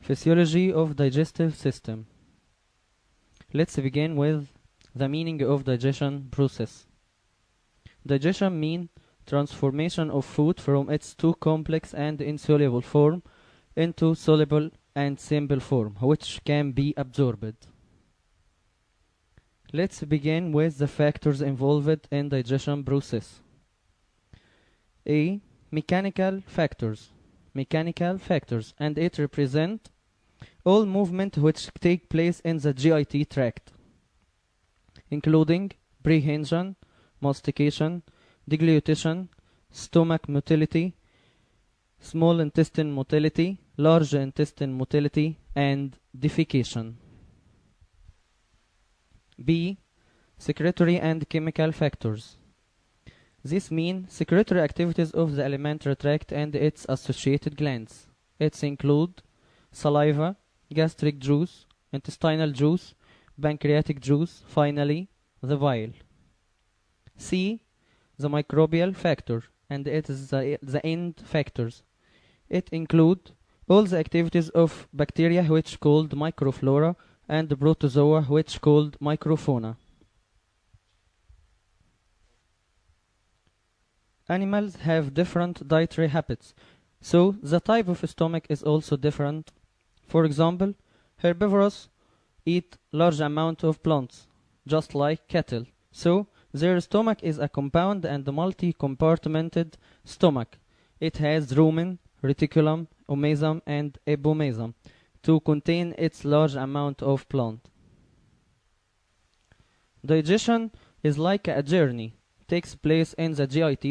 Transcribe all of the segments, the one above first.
Physiology of digestive system. Let's begin with the meaning of digestion process. Digestion means transformation of food from its too complex and insoluble form into soluble and simple form, which can be absorbed. Let's begin with the factors involved in digestion process. A. Mechanical factors. Mechanical factors, and it represent all movement which take place in the GIT tract, including prehension, mastication, deglutition, stomach motility, small intestine motility, large intestine motility, and defecation. B. Secretory and chemical factors. This means secretory activities of the alimentary tract and its associated glands. It include saliva, gastric juice, intestinal juice, pancreatic juice, finally the bile. C. The microbial factor, and it is the end factors. It include all the activities of bacteria which called microflora and protozoa which called microfauna. Animals have different dietary habits, so the type of stomach is also different. For example, herbivores eat large amount of plants, just like cattle, so their stomach is a compound and multi-compartmented stomach. It has rumen, reticulum, omesum, and epimesum to contain its large amount of plant. Digestion is like a journey, takes place in the GIT.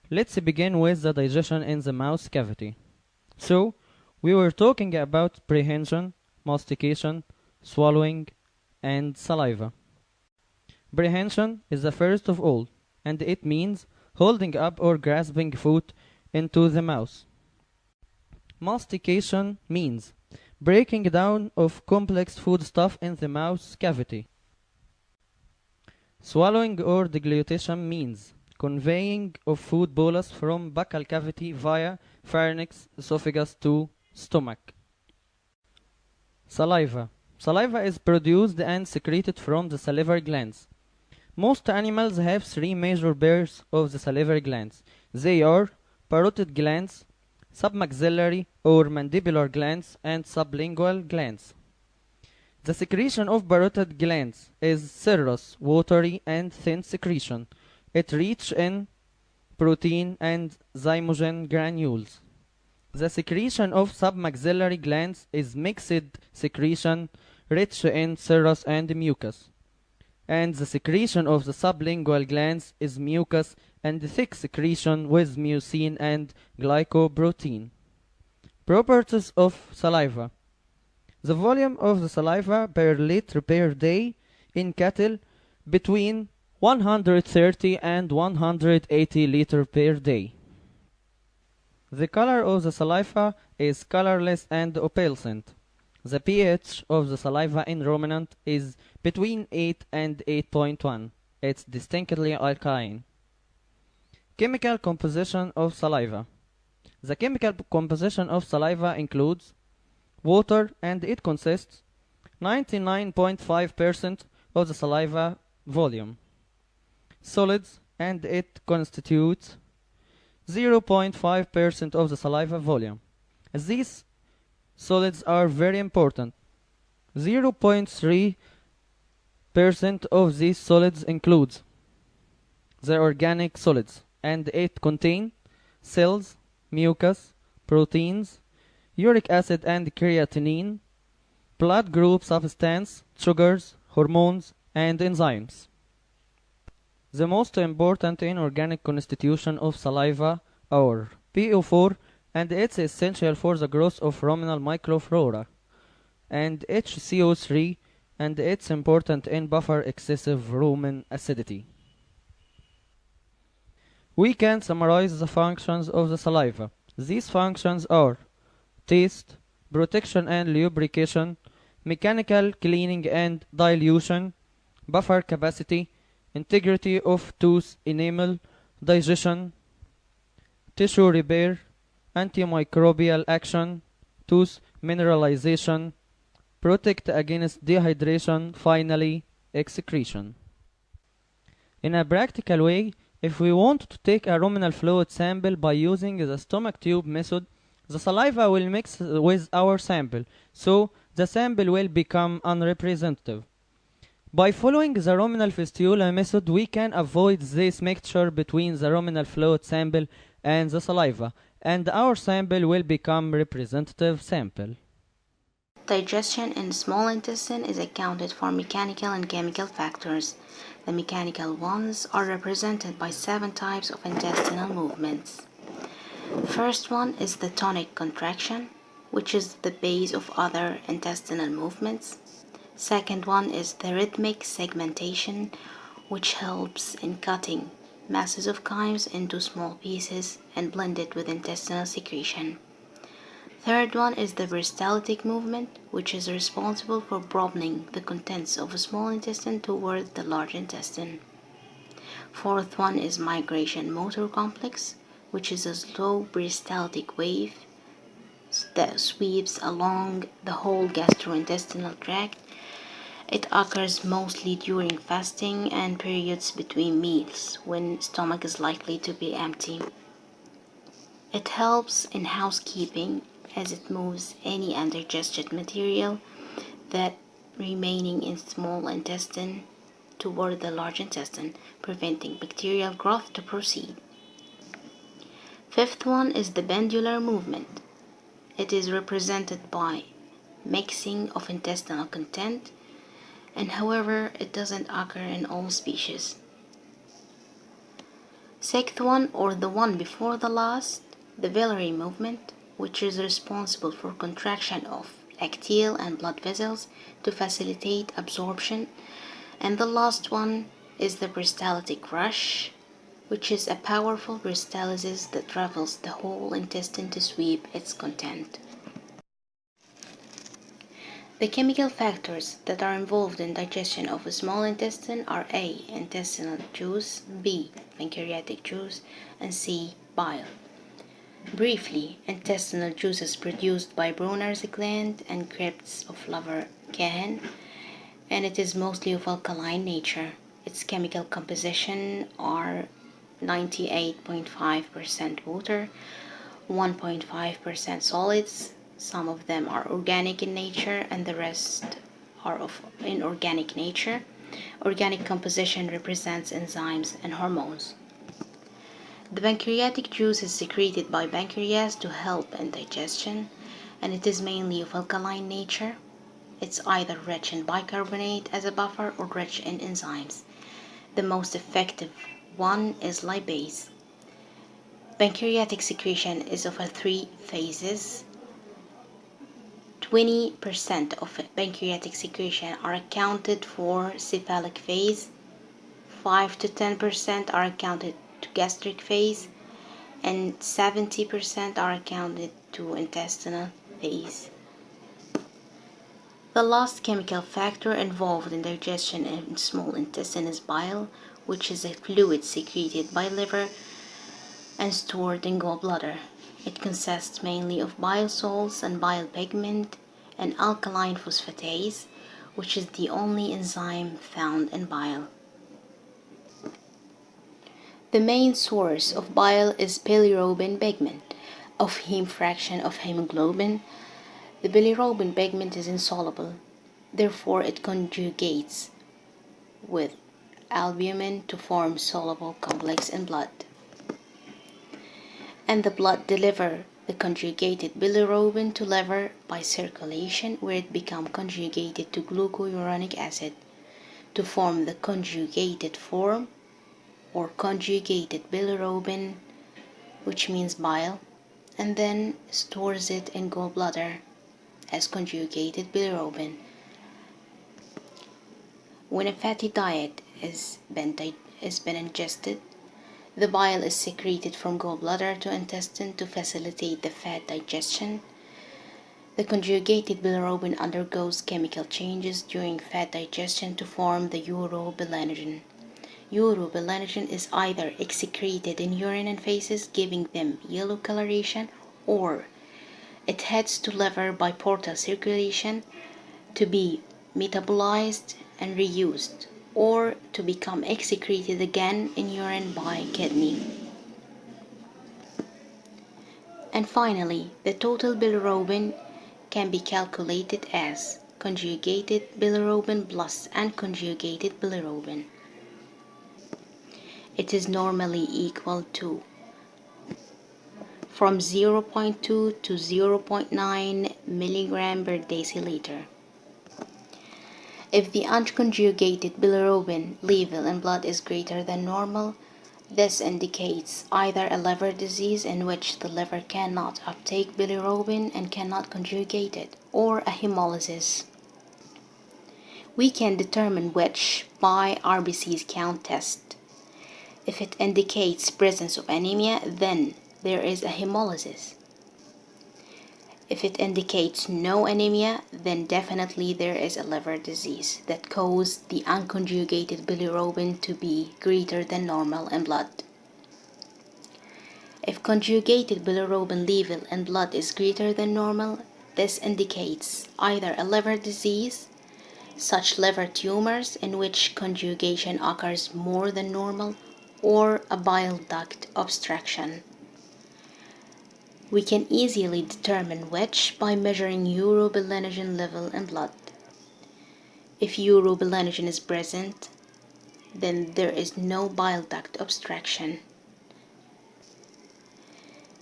Let's begin with the digestion in the mouth cavity. So, we were talking about prehension, mastication, swallowing, and saliva. Prehension is the first of all, and it means holding up or grasping food into the mouth. Mastication means breaking down of complex foodstuff in the mouth cavity. Swallowing or deglutition means conveying of food bolus from buccal cavity via pharynx, esophagus to stomach. Saliva. Saliva is produced and secreted from the salivary glands. Most animals have three major pairs of the salivary glands. They are parotid glands, submaxillary or mandibular glands, and sublingual glands. The secretion of parotid glands is serous, watery, and thin secretion. It rich in protein and zymogen granules. The secretion of submaxillary glands is mixed secretion, rich in serous and mucus. And the secretion of the sublingual glands is mucus and thick secretion with mucin and glycoprotein. Properties of saliva. The volume of the saliva per liter per day in cattle between 130 and 180 liters per day. The color of the saliva is colorless and opalescent. The pH of the saliva in ruminant is between 8 and 8.1. It's distinctly alkaline. Chemical composition of saliva. The chemical composition of saliva includes water, and it consists 99.5% of the saliva volume. Solids, and it constitutes 0.5% of the saliva volume. These solids are very important. 0.3% of these solids includes the organic solids, and it contain cells, mucus, proteins, uric acid and creatinine, blood group substance, sugars, hormones, and enzymes. The most important inorganic constitution of saliva are PO4, and it's essential for the growth of ruminal microflora, and HCO3, and it's important in buffer excessive rumen acidity. We can summarize the functions of the saliva. These functions are taste, protection and lubrication, mechanical cleaning and dilution, buffer capacity, integrity of tooth enamel, digestion, tissue repair, antimicrobial action, tooth mineralization, protect against dehydration, finally, excretion. In a practical way, if we want to take a ruminal fluid sample by using the stomach tube method, the saliva will mix with our sample, so the sample will become unrepresentative. By following the ruminal fistula method, we can avoid this mixture between the ruminal fluid sample and the saliva, and our sample will become representative sample. Digestion in small intestine is accounted for mechanical and chemical factors. The mechanical ones are represented by 7 types of intestinal movements. The first one is the tonic contraction, which is the base of other intestinal movements. Second one is the rhythmic segmentation, which helps in cutting masses of chymes into small pieces and blend it with intestinal secretion. Third one is the peristaltic movement, which is responsible for broadening the contents of a small intestine toward the large intestine. Fourth one is migration motor complex, which is a slow peristaltic wave that sweeps along the whole gastrointestinal tract. It occurs mostly during fasting and periods between meals when stomach is likely to be empty. It helps in housekeeping as it moves any undigested material that remaining in small intestine toward the large intestine, preventing bacterial growth to proceed. Fifth one is the pendular movement. It is represented by mixing of intestinal content, and however it doesn't occur in all species. Sixth one, or the one before the last, the biliary movement, which is responsible for contraction of arterial and blood vessels to facilitate absorption. And the last one is the peristaltic rush, which is a powerful peristalsis that travels the whole intestine to sweep its content. The chemical factors that are involved in digestion of a small intestine are A. Intestinal juice, B. Pancreatic juice, and C. Bile. Briefly, intestinal juice is produced by Brunner's gland and crypts of liver Cahen, and it is mostly of alkaline nature. Its chemical composition are 98.5% water, 1.5% solids. Some of them are organic in nature and the rest are of inorganic nature. Organic composition represents enzymes and hormones. The pancreatic juice is secreted by pancreas to help in digestion, and it is mainly of alkaline nature. It's either rich in bicarbonate as a buffer or rich in enzymes. The most effective one is lipase. Pancreatic secretion is of 3 phases. 20% of pancreatic secretion are accounted for cephalic phase, 5 to 10% are accounted to gastric phase, and 70% are accounted to intestinal phase. The last chemical factor involved in digestion in small intestine is bile, which is a fluid secreted by liver and stored in gallbladder. It consists mainly of bile salts and bile pigment and alkaline phosphatase, which is the only enzyme found in bile. The main source of bile is bilirubin pigment of heme fraction of hemoglobin. The bilirubin pigment is insoluble, therefore it conjugates with albumin to form soluble complex in blood. And the blood deliver the conjugated bilirubin to liver by circulation, where it becomes conjugated to glucouronic acid to form the conjugated form or conjugated bilirubin, which means bile, and then stores it in gallbladder as conjugated bilirubin. When a fatty diet has been ingested, the bile is secreted from gallbladder to intestine to facilitate the fat digestion. The conjugated bilirubin undergoes chemical changes during fat digestion to form the urobilinogen. Urobilinogen is either excreted in urine and feces, giving them yellow coloration, or It heads to liver by portal circulation to be metabolized and reused, or to become excreted again in urine by kidney. And finally, the total bilirubin can be calculated as conjugated bilirubin plus unconjugated bilirubin. It is normally equal to from 0.2 to 0.9 milligram per deciliter. If the unconjugated bilirubin level in blood is greater than normal, this indicates either a liver disease in which the liver cannot uptake bilirubin and cannot conjugate it, or a hemolysis. We can determine which by RBC's count test. If it indicates presence of anemia, then there is a hemolysis. If it indicates no anemia, then definitely there is a liver disease that caused the unconjugated bilirubin to be greater than normal in blood. If conjugated bilirubin level in blood is greater than normal, this indicates either a liver disease, such liver tumors in which conjugation occurs more than normal, or a bile duct obstruction. We can easily determine which by measuring urobilinogen level in blood. If urobilinogen is present, then there is no bile duct obstruction.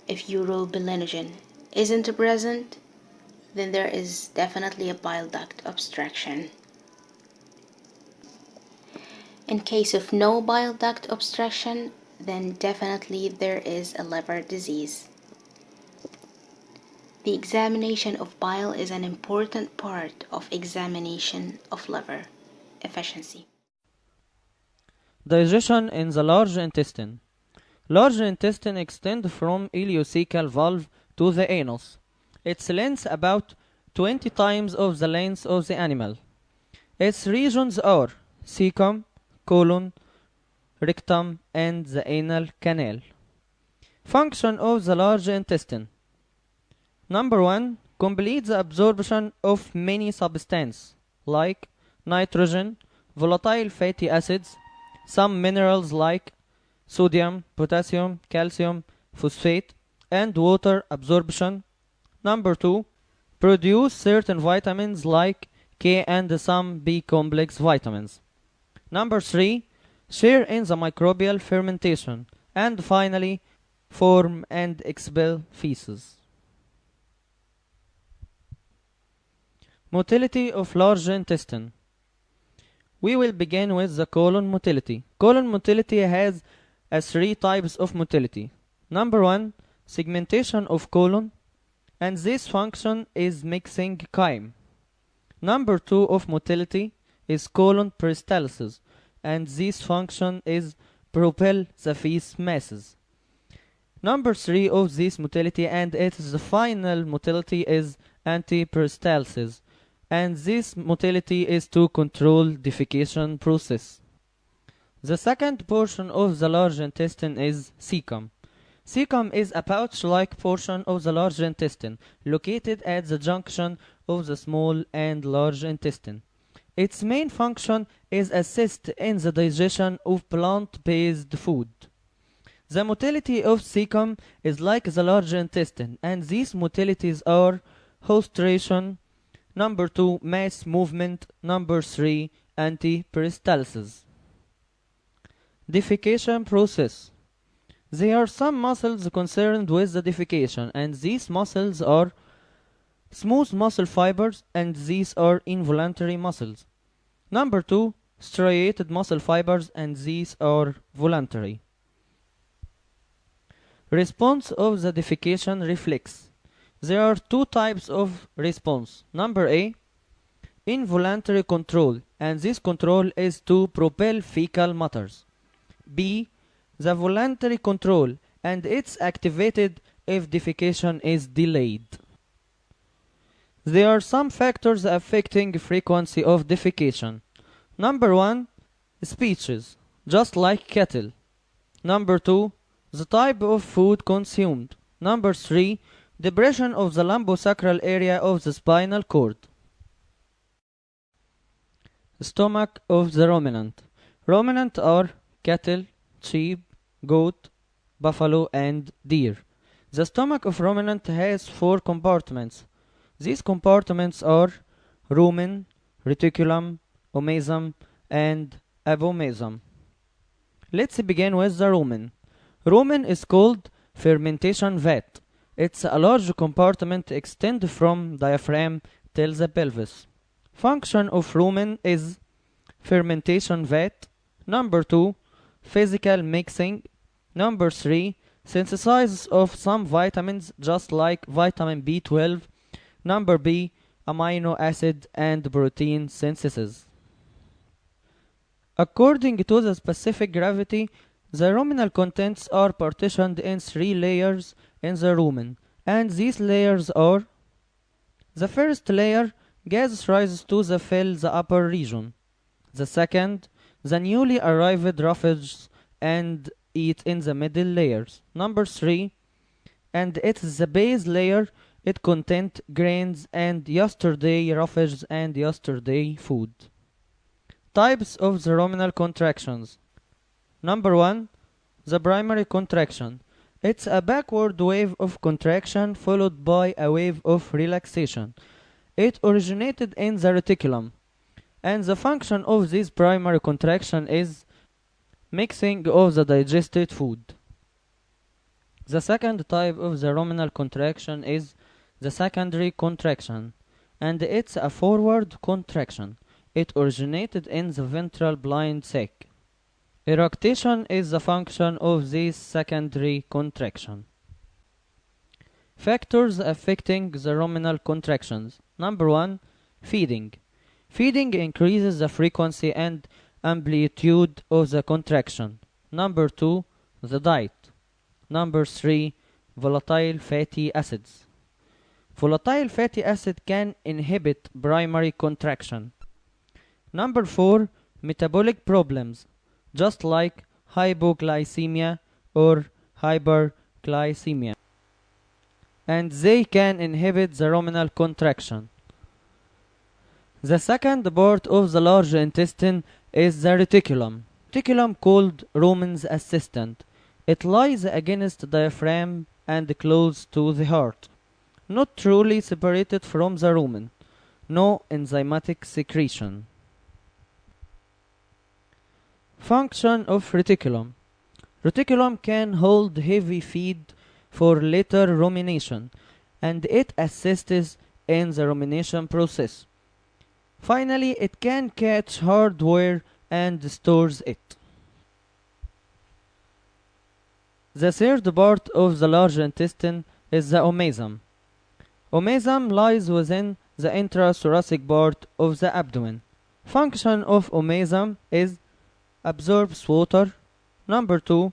If urobilinogen isn't present, then there is definitely a bile duct obstruction. In case of no bile duct obstruction, then definitely there is a liver disease. The examination of bile is an important part of examination of liver efficiency. Digestion in the large intestine. Large intestine extends from ileocecal valve to the anus. Its length about 20 times of the length of the animal. Its regions are cecum, colon, rectum, and the anal canal. Function of the large intestine. Number 1. Complete the absorption of many substances like nitrogen, volatile fatty acids, some minerals like sodium, potassium, calcium, phosphate, and water absorption. Number 2. Produce certain vitamins like K and some B complex vitamins. Number 3. Share in the microbial fermentation. And finally, form and expel feces. Motility of large intestine. We will begin with the colon motility. Colon motility has 3 types of motility. Number 1, segmentation of colon, and this function is mixing chyme. Number 2 of motility is colon peristalsis, and this function is propel the feces masses. Number 3 of this motility, and it is the final motility, is antiperistalsis, and this motility is to control defecation process. The second portion of the large intestine is cecum. Cecum is a pouch-like portion of the large intestine, located at the junction of the small and large intestine. Its main function is assist in the digestion of plant-based food. The motility of cecum is like the large intestine, and these motilities are hostration, number 2, mass movement, number 3, antiperistalsis. Defecation process. There are some muscles concerned with the defecation, and these muscles are smooth muscle fibers, and these are involuntary muscles. Number 2, striated muscle fibers, and these are voluntary. Response of the defecation reflex. There are 2 types of response. Number A, involuntary control, and this control is to propel fecal matters. B, the voluntary control, and it's activated if defecation is delayed. There are some factors affecting frequency of defecation. Number 1, species, just like cattle. Number 2, the type of food consumed. Number 3, Depression of the lumbosacral area of the spinal cord. Stomach of the ruminant. Ruminant are cattle, sheep, goat, buffalo, and deer. The stomach of ruminant has 4 compartments. These compartments are rumen, reticulum, omesum, and abomesum. Let's begin with the rumen. Rumen is called fermentation vat. It's a large compartment extend from diaphragm till the pelvis. Function of rumen is fermentation vat. Number 2, physical mixing. Number 3, synthesis of some vitamins just like vitamin B12. Number B, amino acid and protein synthesis. According to the specific gravity, the ruminal contents are partitioned in 3 layers in the rumen, and these layers are: the first layer, gas rises to fill the upper region. The second, the newly arrived roughage and eat in the middle layers. Number 3, and it's the base layer, it contains grains and yesterday roughage and yesterday food. Types of the ruminal contractions. Number 1, the primary contraction. It's a backward wave of contraction followed by a wave of relaxation. It originated in the reticulum, and the function of this primary contraction is mixing of the digested food. The second type of the ruminal contraction is the secondary contraction, and it's a forward contraction. It originated in the ventral blind sac. Eructation is the function of this secondary contraction. Factors affecting the ruminal contractions. Number 1, feeding. Feeding increases the frequency and amplitude of the contraction. Number 2, the diet. Number 3, volatile fatty acids. Volatile fatty acid can inhibit primary contraction. Number 4, metabolic problems, just like hypoglycemia or hyperglycemia, and they can inhibit the ruminal contraction. The second part of the large intestine is the reticulum. Reticulum, called rumen's assistant. It lies against the diaphragm and close to the heart. Not truly separated from the rumen. No enzymatic secretion. Function of reticulum. Reticulum can hold heavy feed for later rumination, and it assists in the rumination process. Finally, it can catch hardware and stores it. The third part of the large intestine is the omesum. Omesum lies within the intrathoracic part of the abdomen. Function of omesum is absorbs water. Number 2,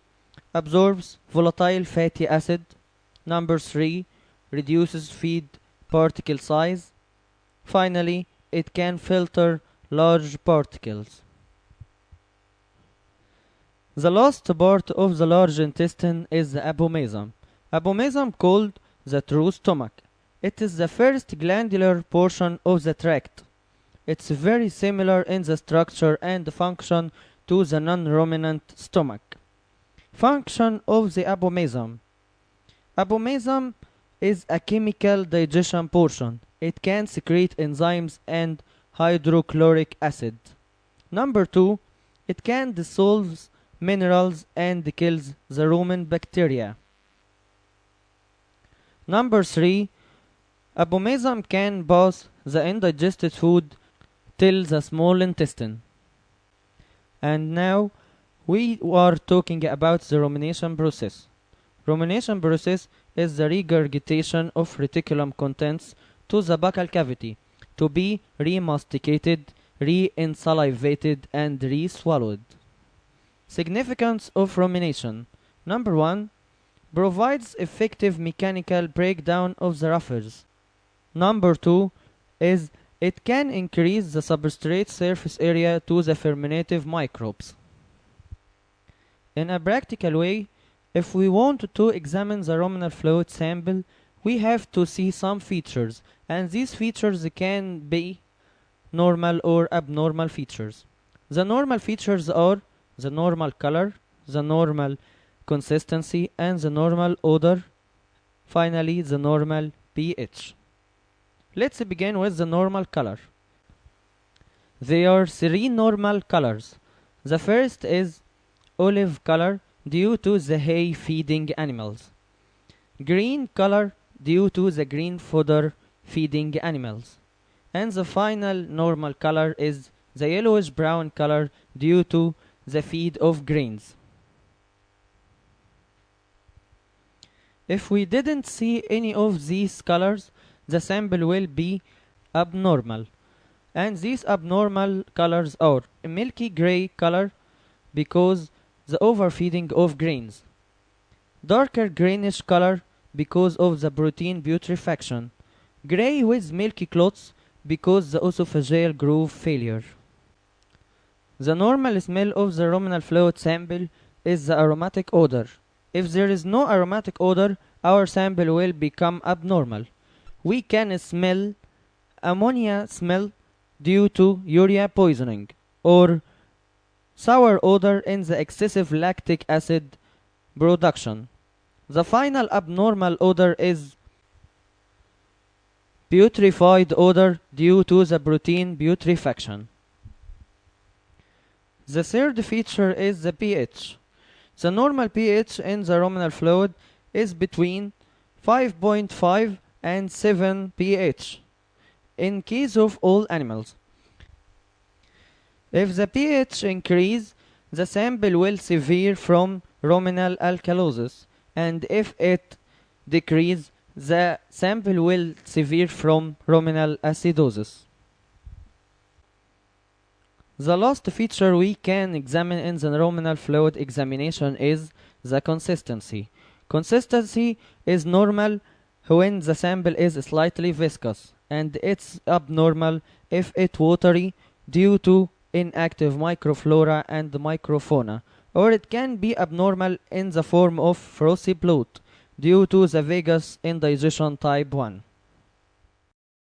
absorbs volatile fatty acid. Number 3, reduces feed particle size. Finally, it can filter large particles. The last part of the large intestine is the abomesum. Abomesum, called the true stomach. It is the first glandular portion of the tract. It's very similar in the structure and function to the non-ruminant stomach. Function of the abomesum. Abomesum is a chemical digestion portion. It can secrete enzymes and hydrochloric acid. Number 2, it can dissolve minerals and kills the rumen bacteria. Number 3, abomesum can pass the indigested food till the small intestine. And now we are talking about the rumination process. Rumination process is the regurgitation of reticulum contents to the buccal cavity to be remasticated, reinsalivated, and re-swallowed. Significance of rumination. Number 1, provides effective mechanical breakdown of the roughage. Number 2 is it can increase the substrate surface area to the fermentative microbes. In a practical way, if we want to examine the ruminal fluid sample, we have to see some features, and these features can be normal or abnormal features. The normal features are the normal color, the normal consistency, and the normal odor. Finally, the normal pH. Let's begin with the normal color. There are three normal colors. The first is olive color due to the hay feeding animals. Green color due to the green fodder feeding animals. And the final normal color is the yellowish brown color due to the feed of grains. If we didn't see any of these colors, the sample will be abnormal. And these abnormal colors are a milky gray color because the overfeeding of grains, darker greenish color because of the protein putrefaction, gray with milky clots because the esophageal groove failure. The normal smell of the ruminal fluid sample is the aromatic odor. If there is no aromatic odor, our sample will become abnormal. We can smell ammonia smell due to urea poisoning or sour odor in the excessive lactic acid production. The final abnormal odor is putrefied odor due to the protein putrefaction. The third feature is the pH. The normal pH in the ruminal fluid is between 5.5 and 7 pH in case of all animals. If the pH increase, the sample will suffer from ruminal alkalosis, and if it decrease, the sample will suffer from ruminal acidosis. The last feature we can examine in the ruminal fluid examination is the consistency. Consistency is normal when the sample is slightly viscous, and it's abnormal if it's watery due to inactive microflora and microfauna, or it can be abnormal in the form of frothy blood due to the Vegas indigestion type 1.